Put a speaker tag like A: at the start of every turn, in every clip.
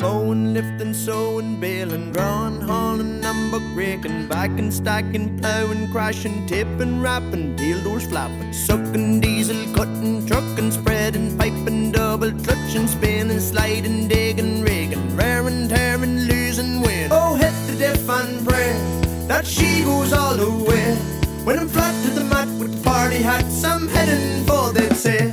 A: Mowing, lifting, sowing, baling, drawing, hauling, number breaking, backing, stacking, plowing, crashing, tipping, wrapping, tail doors flapping, sucking, diesel, cutting, trucking, spreading, piping, double clutching, spinning, sliding, digging, rigging, raring, tearing, losing wind. Oh, hit the diff and pray that she goes all the way. When I'm flat to the mat with the party hats, I'm heading for, they'd say.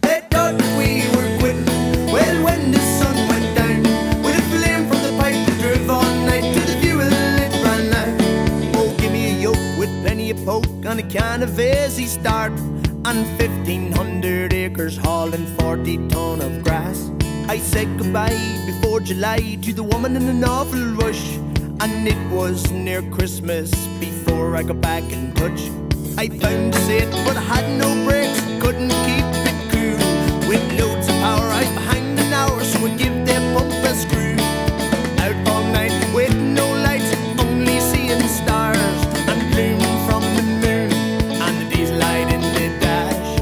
A: They thought that we were quitting. Well, when the sun went down, with a flame from the pipe that drove all night to the fuel it ran out. Oh, give me a yoke with plenty of poke and a can of easy start, and 1,500 acres hauling 40 ton of grass. I said goodbye before July to the woman in an awful rush, and it was near Christmas before I got back in touch. I found a seat but I had no brakes, couldn't keep it cool. With loads of power I was behind an hour, so I'd give their pump a screw. Out all night with no lights, only seeing stars and gloom from the moon and the diesel light in the dash.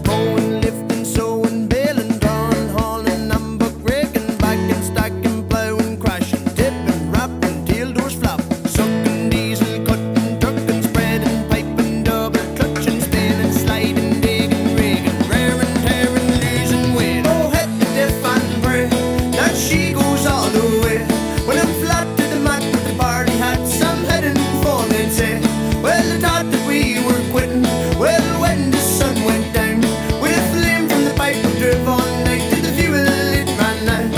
A: Mowing, lifting, sowing, baling, drawing, hauling, number breaking, backing, stacking, plowing, crashing, tipping, wrapping, tail doors flapping, sucking, diesel, cutting, trucking, spreading, piping, double clutching, spinning, sliding, digging, rigging, raring, tearing, losing wind. Oh, hit the diff and pray that she goes all the way. When I'm flat to the mat with the party hats, I'm heading for, they'd say. Well, they thought that we were quitting. Well, when the sun went down, with a flame from the pipe we drove all night to the fuel it ran out.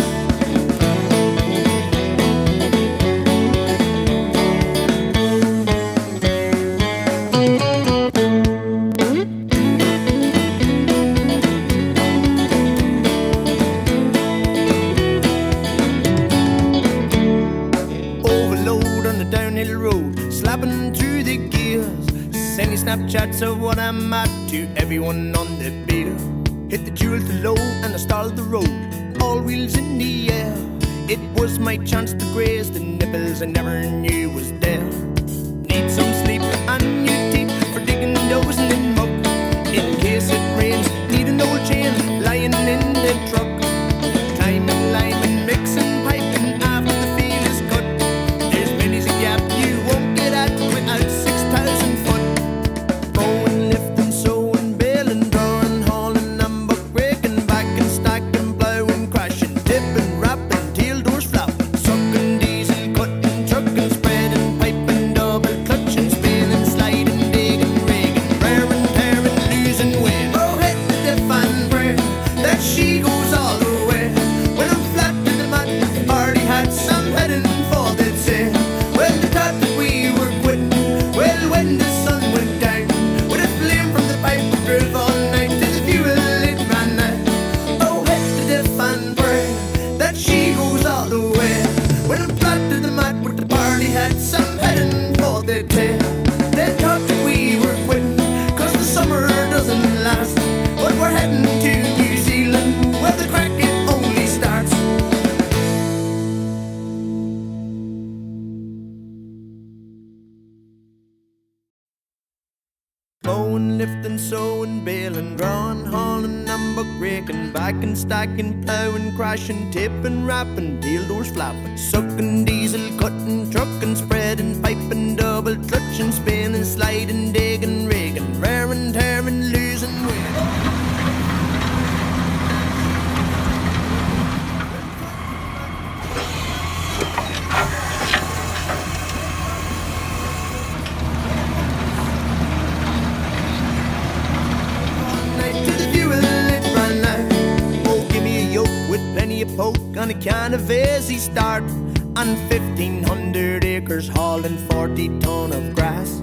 A: Overload on the downhill road, slapping through the gears, sending Snapchats of what I'm at to everyone on the beer. Hit the jewel to low and I started the road, all wheels in the air. It was my chance to graze the nipples I never knew was there. Need some sleep and new teeth for digging, dozing in muck. In case it rains, need an old chain lying in the truck. Climbing, liming, mixing, piping after the field is cut. There's many's a gap you won't get at without 6,000 foot. Mowing, lifting, sowing, baling, drawing, hauling, number breaking, backing, stacking, plowing, crashing, tipping, wrapping, tail doors flapping, sucking, diesel, cutting, trucking, spreading, piping, double clutching, spinning, sliding, digging, rigging, raring, tearing, losing wind. Oh, hit the diff and pray that she goes all the way. When I'm flat to the mat with the party hats, I'm heading for, they'd say. Well, they thought that we were quitting. Well, when the sun went down, with a flame from the pipe we drove all night to the fuel it ran out. Oh, hit the diff and pray that she goes all the way. When I'm flat to the mat with the party hats, I'm heading for, they'd say. They thought that we were quitting, 'cause the summer doesn't last. But we're heading to New Zealand, where the crack it only starts. Mowing, lifting, sowing, baling, drawing, hauling, number breaking, backing, stacking, plowing, crashing, tipping, wrapping, tail doors flapping, sucking, diesel, cutting, trucking, spreading, piping, double clutching, spinning, sliding, digging, rigging, raring, tearing, losing wind. Night to the fuel it ran out. Oh, give me a yoke with plenty of poke and a can of easy start, and 1,500 acres hauling 40 ton of grass.